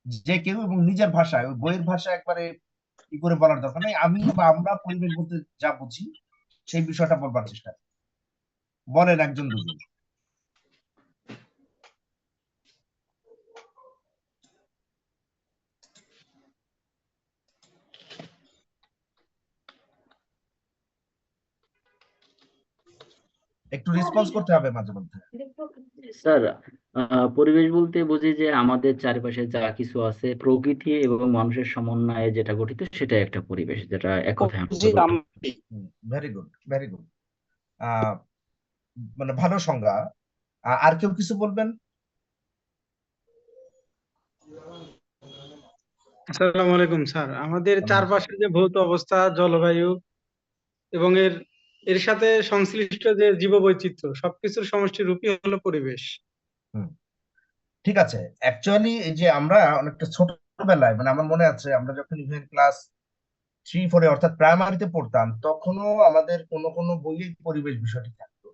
যে কেউ, এবং নিজের ভাষায়, ওই বইয়ের ভাষায় একবারে কি করে বলার দরকার নেই। আমি বা আমরা পরিবেশ বলতে যা বুঝি সেই বিষয়টা বলবার চেষ্টা করি। বলেন একজন দুজন। একটু রেসপন্স করতে হবে মাঝে মধ্যে। স্যার, পরিবেশ বলতে বুঝি যে আমাদের চারপাশে যা কিছু আছে প্রকৃতি এবং মানুষের সমন্বয়ে যেটা গঠিত সেটাই একটা পরিবেশ, যেটা এক কথায় আমরা জি বলতে আম- পারি। Very good, very good. আহ মানে ভালো সংজ্ঞা। আর কেউ কিছু বলবেন? আসসালামু আলাইকুম স্যার। আমাদের চারপাশে যে ভৌত অবস্থা, জলবায়ু এবং এর এর সাথে সংশ্লিষ্ট যে জীববৈচিত্র্য, সবকিছুর সমষ্টি রূপই হলো পরিবেশ। হুম, ঠিক আছে। অ্যাকচুয়ালি এই যে আমরা অনেকটা ছোটবেলায়, মানে আমার মনে আছে আমরা যখন ইভেন ক্লাস 3-4 অর্থাৎ প্রাইমারিতে পড়তাম, তখনও আমাদের কোনো কোনো বইয়ে পরিবেশ বিষয়টি থাকতো।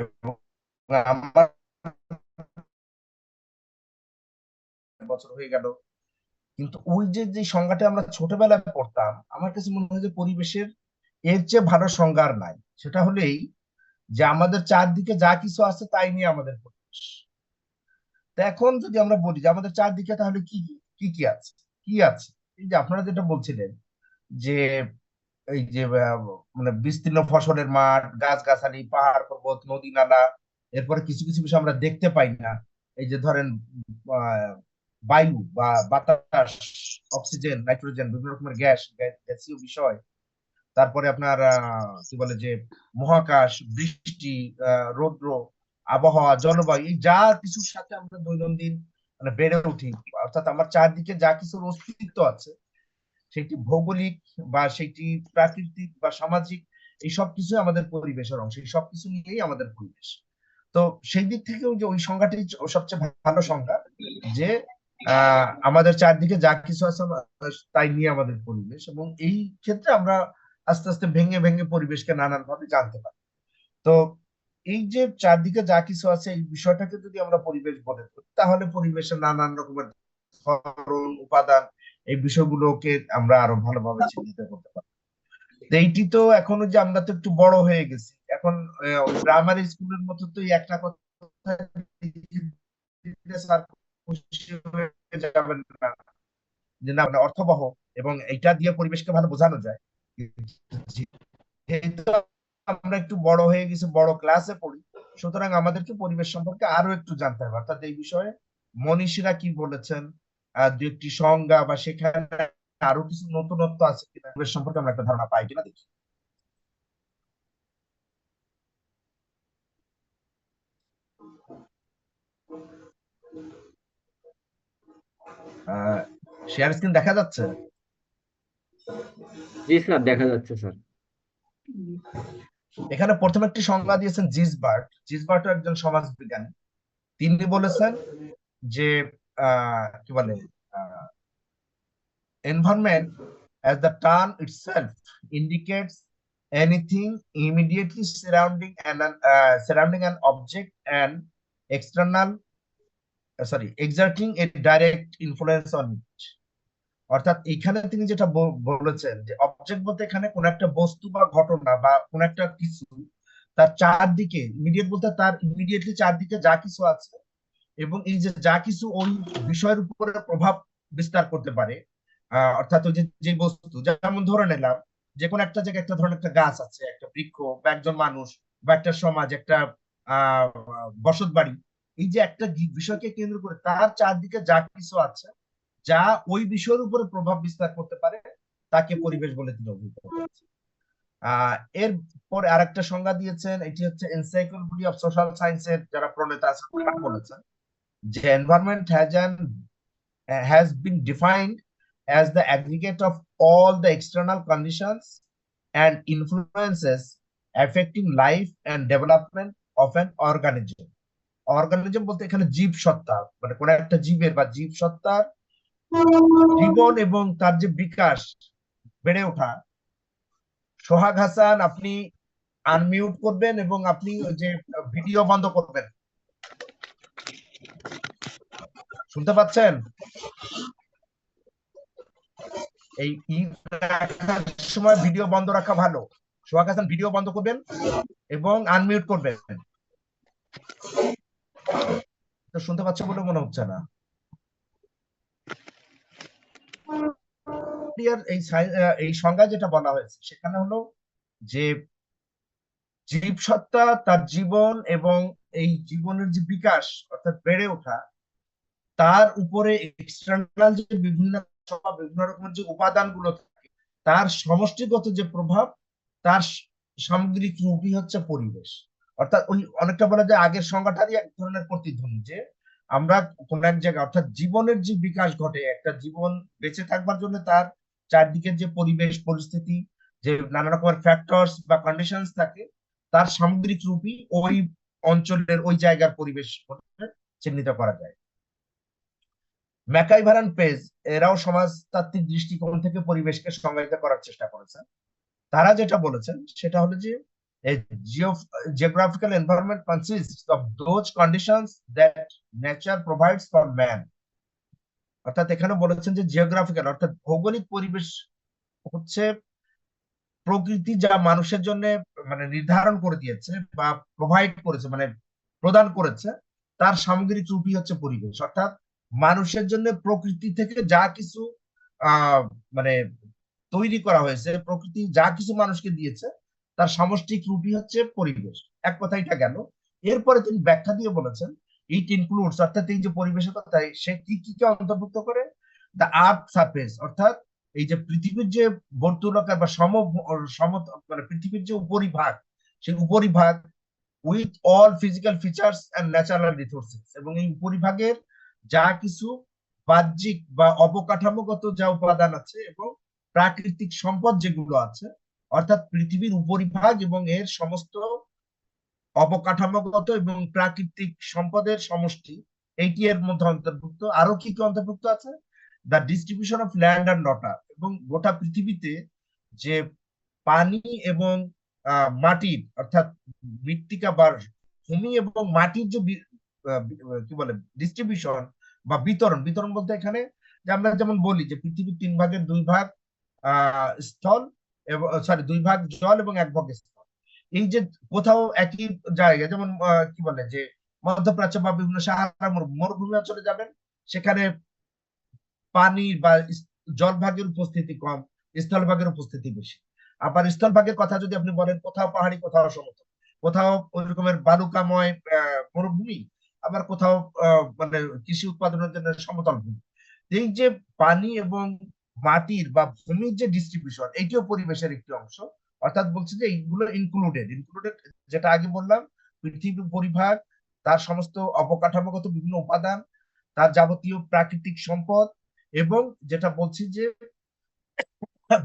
এবং আমার বছর হয়ে গেল, কিন্তু ওই যে যে সংজ্ঞাটা আমরা ছোটবেলায় পড়তাম, আমার কাছে মনে হয় যে পরিবেশের এর চেয়ে ভালো সংজ্ঞা আর নাই। সেটা হলেই যে আমাদের চারদিকে যা কিছু আছে তাই নিয়ে আমাদের পরিবেশ। তো এখন যদি আমরা বলি যে আমাদের চারদিকে তাহলে কি কি কি আছে, কি আছে, এই যে আপনারা যেটা বলছিলেন যে এই যে মানে বিস্তীর্ণ ফসলের মাঠ, গাছগাছালি, পাহাড় পর্বত, নদী নালা, এরপরে কিছু কিছু বিষয় আমরা দেখতে পাই না। এই যে ধরেন আহ, বায়ু বা বাতাস, অক্সিজেন, নাইট্রোজেন, বিভিন্ন রকমের গ্যাসীয় বিষয়। তারপরে আপনার কি বলে যে মহাকাশ, বৃষ্টি, রৌদ্র, আবহাওয়া, জলবায়ু, এই যা কিছুর সাথে আমরা দৈনন্দিন মানে বেড়ে উঠি, অর্থাৎ আমার চারদিকে যা কিছুর অস্তিত্ব আছে, সেটি ভৌগোলিক বা সেটি প্রাকৃতিক বা সামাজিক, এই সব কিছু আমাদের পরিবেশের অংশ, এই সব কিছু নিয়েই আমাদের পরিবেশ। তো সেই দিক থেকে ওই যে ওই সংজ্ঞাটি সবচেয়ে ভালো সংজ্ঞা, যে আমাদের চারদিকে যা কিছু আছে তাই নিয়ে আমাদের পরিবেশ, এবং এই ক্ষেত্রে আমরা আস্তে আস্তে ভেঙে ভেঙে পরিবেশকে নানান ভাবে জানতে পারি। তো এই যে চারদিকে যা কিছু আছে এই বিষয়টাকে যদি আমরা পরিবেশ বলে থাকি, তাহলে পরিবেশের নানান রকমের ধরন, উপাদান, এই বিষয়গুলোকে আমরা আরো ভালোভাবে চিহ্নিত করতে পারি। তো এইটি তো এখনো যে আমরা তো একটু বড় হয়ে গেছি এখন, ওই প্রাইমারি স্কুলের মতো তো এই একটা কথা দিলে স্যার খুশি হয়ে যাবেন না, যে না মানে অর্থবহ এবং এইটা দিয়ে পরিবেশকে ভালো বোঝানো যায়। যেহেতু আমরা একটু বড় হয়ে গেছি, বড় ক্লাসে পড়ি, সুতরাং আমাদেরকে পরিবেশ সম্পর্কে আরো একটু জানতে হবে। অর্থাৎ এই বিষয়ে মনীষীরা কি বলেছেন, দু একটি সংজ্ঞা বা সেখানে আরো কিছু নতুনত্ব আছে কিনা পরিবেশ সম্পর্কে আমরা একটা ধারণা পাই কিনা দেখি। শেয়ার স্ক্রিন দেখা যাচ্ছে? জি স্যার, দেখা যাচ্ছে স্যার। এখানে প্রথম একটি সংজ্ঞা দিয়েছেন জিসবার্ট। জিসবার্ট একজন সমাজবিজ্ঞানী। তিনি বলেছেন যে কি বলে, environment as the term itself indicates anything immediately surrounding an object and external exerting a direct influence on it. অর্থাৎ এখানে তিনি যেটা বলেছেন যে অবজেক্ট বলতে এখানে কোন একটা বস্তু বা ঘটনা বা কোন একটা কিছু তার চারদিকে, ইমিডিয়েট বলতে তার ইমিডিয়েটলি চারদিকে যা কিছু আছে, এবং এই যে যা কিছু ওই বিষয়ের উপরে প্রভাব বিস্তার করতে পারে। অর্থাৎ ওই যে যে বস্তু, যেমন ধরে নিলাম যে কোনো একটা জায়গায় একটা ধরনের একটা গাছ আছে, একটা বৃক্ষ বা একজন মানুষ বা একটা সমাজ, একটা আহ বসত বাড়ি, এই যে একটা বিষয়কে কেন্দ্র করে তার চারদিকে যা কিছু আছে, যা ওই বিষয়ের উপরে প্রভাব বিস্তার করতে পারে, তাকে পরিবেশ বলে তিনি অভিহিত করেছেন। আহ এর পরে আরেকটা সংজ্ঞা দিয়েছেন, এটি হচ্ছে এনসাইক্লোপিডিয়া অফ সোশ্যাল সায়েন্সের যারা প্রণেতা আছেন তারা বলেছেন যে environment has been defined as the aggregate of all the external conditions and influences affecting life and development of an organism. Organism বলতে এখানে জীব সত্তা, মানে কোন একটা জীবের বা জীব সত্তার জীবন এবং তার যে বিকাশ, বেড়ে ওঠা। সোহাগ হাসান, আপনি আনমিউট করবেন এবং আপনি ওই যে ভিডিও বন্ধ করবেন। শুনতে পাচ্ছেন? এই দেখার সময় ভিডিও বন্ধ রাখা ভালো। সোহাগ হাসান ভিডিও বন্ধ করবেন এবং আনমিউট করবেন। তো শুনতে পাচ্ছ বলে মনে হচ্ছে না। এই সংজ্ঞা যেটা বলা হয়েছে সেখানে হলো যে জীবসত্তা তার জীবন এবং এই জীবনের যে বিকাশ অর্থাৎ বেড়ে ওঠা, তার উপরে এক্সটার্নাল যে বিভিন্ন রকমের যে উপাদানগুলো থাকে তার সমষ্টিগত যে প্রভাব, তার সামগ্রিক রূপই হচ্ছে পরিবেশ। অর্থাৎ ওই অনেকটা বলা যায় আগের সংজ্ঞাটারই এক ধরনের প্রতিধ্বনি, যে আমরা কোন এক জায়গায় অর্থাৎ জীবনের যে বিকাশ ঘটে, একটা জীবন বেঁচে থাকবার জন্য তার চারদিকের যে পরিবেশ পরিস্থিতি, যে নানা রকমের ফ্যাক্টরস বা কন্ডিশনস থাকে, তার সামগ্রিক রূপই ওই অঞ্চলের ওই জায়গার পরিবেশ বলে চিহ্নিত করা যায়। ম্যাকাইভার এন্ড পেজ এরাও সমাজতাত্ত্বিক দৃষ্টিকোণ থেকে পরিবেশকে সংজ্ঞায়িত করার চেষ্টা করেছেন। তারা যেটা বলেছেন সেটা হলো যে a geographical environment consists of those conditions that nature provides for man. অর্থাৎ এখানে বলেছেন যে জিওগ্রাফিক্যাল অর্থাৎ ভৌগোলিক পরিবেশ হচ্ছে প্রকৃতি যা মানুষের জন্য মানে নির্ধারণ করে দিয়েছে বা প্রোভাইড করেছে, মানে প্রদান করেছে, তার সামগ্রিক রূপই হচ্ছে পরিবেশ। অর্থাৎ মানুষের জন্য প্রকৃতি থেকে যা কিছু মানে তৈরি করা হয়েছে, প্রকৃতি যা কিছু মানুষকে দিয়েছে তার সামষ্টিক রূপই হচ্ছে পরিবেশ। এক কথা এটা গেল। এরপরে তিনি ব্যাখ্যা দিয়ে বলেছেন ইট ইনক্লুডস, অর্থাৎ এই যে পরিবেশের কথাই সে কি কি কে অন্তর্ভুক্ত করে, দ্য আর্থ সারফেস, অর্থাৎ এই যে পৃথিবীর যে বর্তুলাকার বা মানে পৃথিবীর যে উপরিভাগ, সেই উপরিভাগ with all physical features and natural resources, এবং এই উপরিভাগের যা কিছু বাহ্যিক বা অবকাঠামোগত যা উপাদান আছে এবং প্রাকৃতিক সম্পদ যেগুলো আছে, অর্থাৎ পৃথিবীর উপরিভাগ এবং এর সমস্ত অবকাঠামোগত এবং প্রাকৃতিক সম্পদের সমষ্টি, এইটি এর মধ্যে অন্তর্ভুক্ত। আরো কি কি অন্তর্ভুক্ত আছে, the distribution of land and water, এবং গোটা পৃথিবীতে যে পানি এবং মাটির অর্থাৎ মৃত্তিকা বা ভূমি এবং মাটির যে কি বলে ডিস্ট্রিবিউশন বা বিতরণ, বিতরণ বলতে এখানে যে আমরা যেমন বলি যে পৃথিবীর 3 ভাগের 2 ভাগ স্থল এবং দুই ভাগ জল এবং 1 ভাগ স্থল। এই যে কোথাও একই জায়গায় যেমন কি বলে যে মধ্যপ্রাচ্য বা বিভিন্ন সাহারা মরুভূমি অঞ্চলে যাবেন, সেখানে পানি বা জলভাগের উপস্থিতি কম, স্থলভাগের উপস্থিতি বেশি। আবার স্থলভাগের কথা যদি আপনি বলেন, কোথাও পাহাড়ি, কোথাও সমতল, কোথাও ওই রকমের বালুকাময় মরুভূমি, আবার কোথাও মানে কৃষি উৎপাদনের জন্য সমতল ভূমি। এই যে পানি এবং মাটির বা ভূমির যে ডিস্ট্রিবিউশন, এইটিও পরিবেশের একটি অংশ। অর্থাৎ বলছে যে এইগুলো ইনক্লুডেড, যেটা আগে বললাম, পৃথিবীর পরিভাগ, তার সমস্ত অবকাঠামোগত বিভিন্ন উপাদান, তার যাবতীয় প্রাকৃতিক সম্পদ, এবং যেটা বলছি যে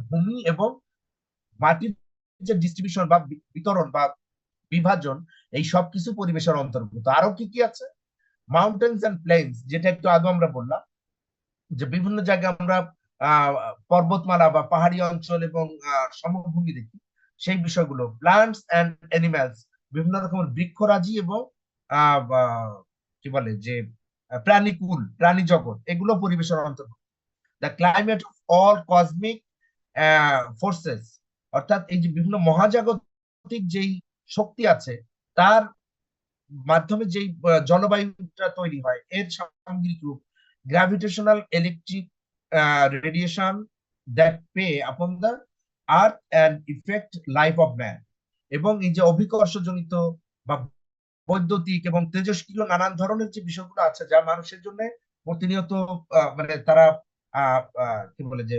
ভূমি এবং মাটির যে ডিস্ট্রিবিউশন বা বিতরণ বা বিভাজন, এই সব কিছু পরিবেশের অন্তর্ভুক্ত। আরো কি কি আছে, মাউন্টেন্স এন্ড প্লেন্স, যেটা একটু আগে আমরা বললাম যে বিভিন্ন জায়গায় আমরা পর্বতমালা বা পাহাড়ি অঞ্চল এবং সমভূমি দেখি, সেই বিষয়গুলো। প্লান্টস এন্ড অ্যানিমালস, বিভিন্ন রকমের বৃক্ষরাজি এবং কি বলে যে প্রাণী জগৎ, এগুলো পরিবেশের অন্তর্ভুক্ত। The climate of all cosmic forces, অর্থাৎ এই যে বিভিন্ন মহাজাগতিক যেই শক্তি আছে তার মাধ্যমে যেই জলবায়ুটা তৈরি হয়, এর সামগ্রিক রূপ। Gravitational electric radiation that play upon the earth and effect life of man, এবং এই যে অভিকর্ষজনিত বা বৈদ্যুতিক এবং তেজস্ক্রিয় নানান ধরনের যে বিষয়গুলো আছে যা মানুষের জন্য প্রতিনিয়ত মানে তারা কি বলে যে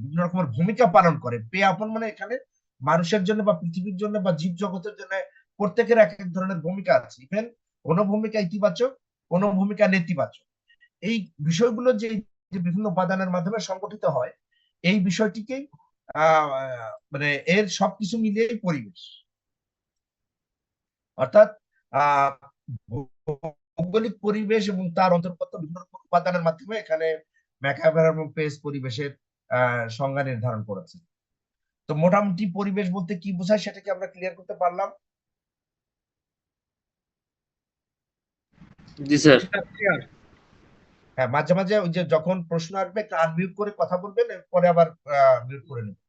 বিভিন্ন রকমের ভূমিকা পালন করে। পে আপন মানে এখানে মানুষের জন্য বা পৃথিবীর জন্য বা জীব জগতের জন্য প্রত্যেকের এক এক ধরনের ভূমিকা আছে। ইভেন কোন ভূমিকা ইতিবাচক, কোন ভূমিকা নেতিবাচক। এই বিষয়গুলো যে বিভিন্ন উপাদানের মাধ্যমে সংগঠিত হয়, এই বিষয়টিকেই মানে এর সবকিছু মিলিয়েই পরিবেশ। অর্থাৎ ভৌগোলিক পরিবেশ এবং তার অন্তর্গত বিভিন্ন উপাদানের মাধ্যমে এখানে ম্যাকাইভার এবং পেজ পরিবেশের সংজ্ঞা নির্ধারণ করেছে। তো মোটামুটি পরিবেশ বলতে কি বোঝায় সেটাকে আমরা ক্লিয়ার করতে পারলাম। জি স্যার। হ্যাঁ, মাঝে মাঝে ওই যে যখন প্রশ্ন আসবে একটু আনমিউট করে কথা বলবেন, এরপরে আবার মিউট করে নেবেন।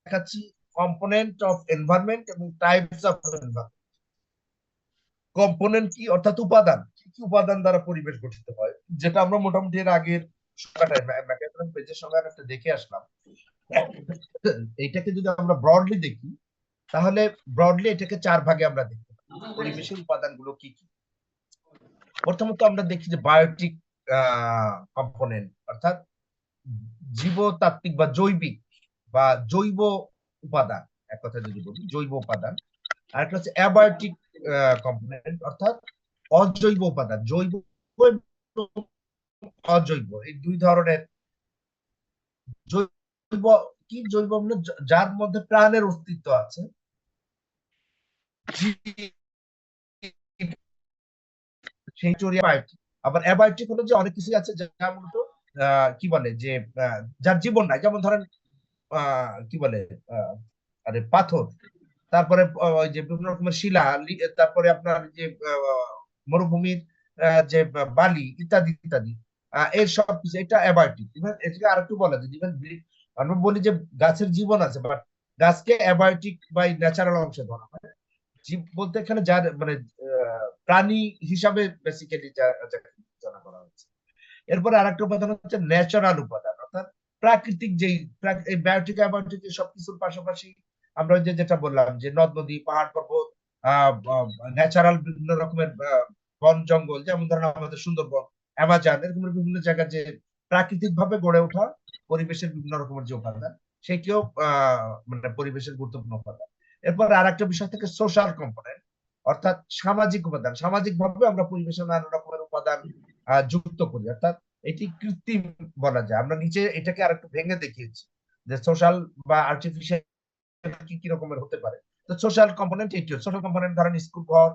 দেখাচ্ছি কম্পোনেন্ট অফ এনভায়রনমেন্ট এবং টাইপস অফ এনভায়রনমেন্ট। কম্পোনেন্ট কি, অর্থাৎ উপাদান, কি কি উপাদান দ্বারা পরিবেশ গঠিত হয়, যেটা আমরা মোটামুটি এর আগের সংখ্যাটায় ম্যাকাথ্রন পেজের সংখ্যা একটা দেখে আসলাম। এইটাকে যদি আমরা ব্রডলি দেখি, তাহলে ব্রডলি এটাকে 4 ভাগে আমরা দেখতে পারি। পরিবেশের উপাদানগুলো কি কি। প্রথমত আমরা দেখি যে বায়োটিক কম্পোনেন্ট, অর্থাৎ জীবতাত্ত্বিক বা জৈবিক বা জৈব উপাদান, এক কথা যদি বলি জৈব উপাদান। আরেকটা হচ্ছে অ্যাবায়োটিক কম্পোনেন্ট, অর্থাৎ অজৈব উপাদান। জৈব এবং অজৈব এই দুই ধরনের। জৈব কি, জৈব মানে যার মধ্যে প্রাণের অস্তিত্ব আছে, সেই বায়োটিক। আবার অ্যাবায়োটিক হলো যে অনেক কিছু আছে যা মূলত কি বলে যে যার জীবন নাই, যেমন ধরেন কি বলে আরে পাথর, তারপরে ওই যে বিভিন্ন রকমের শিলা, তারপরে আপনার যে মরুভূমির যে বালি ইত্যাদি ইত্যাদি, এর সব কিছু এটা অ্যাবায়োটিক। ইভেন এটাকে আরেকটু বলা যায়, ইভেন আমরা বলি যে গাছের জীবন আছে, বাট গাছকে অ্যাবায়োটিক বা ন্যাচারাল অংশে ধরা হয়। জীব বলতে এখানে যার মানে প্রাণী হিসাবে বেসিক্যালি বিবেচনা করা হচ্ছে। এরপরে আরেকটা উপাদান হচ্ছে ন্যাচারাল উপাদান, অর্থাৎ প্রাকৃতিক যেই এই বায়োটিক অ্যাবায়োটিক সবকিছুর পাশাপাশি আমরা যে যেটা বললাম যে নদ নদী পাহাড় পর্বত, ন্যাচারাল বিভিন্ন রকমের বন জঙ্গল, যেমন ধরেন আমাদের সুন্দরবন, অ্যামাজন, এরকম বিভিন্ন জায়গা যে প্রাকৃতিক ভাবে গড়ে ওঠা পরিবেশের বিভিন্ন রকমের যে উপাদান, সেটিও মানে পরিবেশের গুরুত্বপূর্ণ উপাদান। এরপর আর একটা বিষয় থেকে সোশ্যাল কম্পোনেন্ট, অর্থাৎ সামাজিক উপাদান। সামাজিক ভাবে আমরা পরিবেশের নানা রকমের উপাদান যুক্ত করি, অর্থাৎ এটি কৃত্রিম বলা যায়। আমরা নিচে এটাকে আরেকটু ভেঙে দেখিয়েছি যে সোশ্যাল বা আর্টিফিশিয়াল কি কি রকমের হতে পারে। তো সোশ্যাল কম্পোনেন্ট এটি, সোশ্যাল কম্পোনেন্ট ধরেন স্কুল ঘর,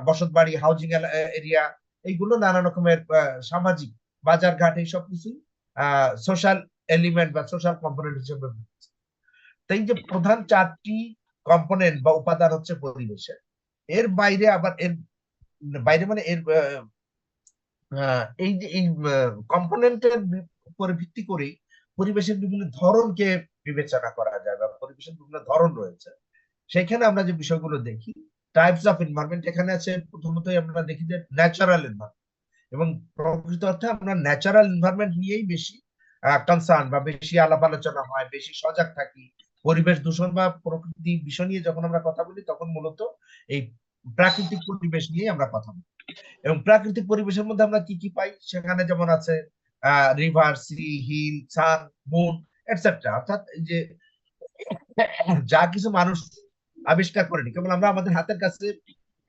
বসত বাড়ি, হাউজিং এরিয়া, এইগুলো নানা রকমের সামাজিক বাজার ঘাট, এই সব কিছুই সোশ্যাল এলিমেন্ট বা সোশ্যাল কম্পোনেন্ট হিসেবে। তাই যে প্রধান 4টি কম্পোনেন্ট বা উপাদান হচ্ছে পরিবেশের। এর বাইরে আবার এর বাইরে মানে এর এই যে এই কম্পোনেন্টের উপরে ভিত্তি করে পরিবেশের বিভিন্ন ধরনকে বিবেচনা করা যায়, বা পরিবেশের বিভিন্ন ধরন রয়েছে। সেখানে আমরা যে বিষয়গুলো দেখি, টাইপস অফ এনভায়রনমেন্ট, এখানে আছে প্রথমতই আমরা দেখি যে ন্যাচারাল এনভায়রনমেন্ট। এবং প্রকৃত অর্থে আমরা ন্যাচারাল এনভায়রনমেন্ট নিয়েই বেশি কনসার্ন বা বেশি আলাপ আলোচনা হয়, বেশি সজাগ থাকি। পরিবেশ দূষণ বা প্রকৃতি বিষয় নিয়ে যখন আমরা কথা বলি, তখন মূলত এই প্রাকৃতিক পরিবেশ নিয়ে আমরা কথা বলি। এবং প্রাকৃতিক পরিবেশের মধ্যে আমরা কি কি পাই, সেখানে যেমন আছে রিভার, সি, হিল, সান, মুন, এটসেট্রা। অর্থাৎ এই যে যা কিছু মানুষ আবিষ্কার করেনি, কেবল আমরা আমাদের হাতের কাছে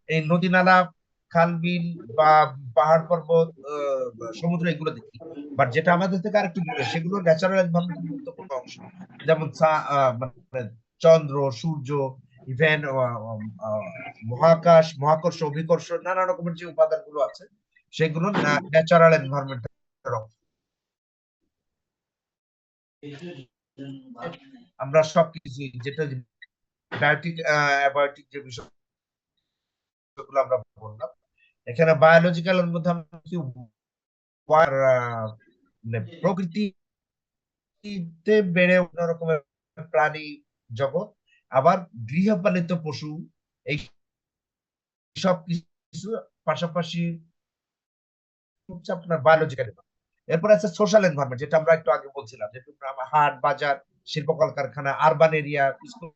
এই নদী নালা, খাল বিল বা পাহাড় পর্বত, সমুদ্র, এগুলো দেখি। বাট যেটা আমাদের থেকে আরেকটু দূরে, সেগুলো ন্যাচারাল এনভায়রনমেন্টের গুরুত্বপূর্ণ অংশ। যেমন মানে চন্দ্র, সূর্য, ইভেন মহাকাশ, মহাকর্ষ, অভিকর্ষ, নানা রকমের যে উপাদানগুলো আছে, সেগুলো ন্যাচারাল এনভায়রনমেন্টের অংশ। আমরা সবকিছু যেটা বায়োটিক অ্যাবায়োটিক যে বিষয়গুলো আমরা বললাম, এখানে বায়োলজিক্যাল এর মধ্যে আমরা কি মানে প্রকৃতিতে বেড়ে অন্য রকমের প্রাণী জগৎ, আবার গৃহপালিত পশু, এই সব কিছু পাশাপাশি হচ্ছে আপনার বায়োলজিক্যাল। এরপর আছে সোশ্যাল এনভায়রনমেন্ট, যেটা আমরা একটু আগে বলছিলাম, যে হাট বাজার, শিল্প কলকারখানা, আরবান এরিয়া, স্কুল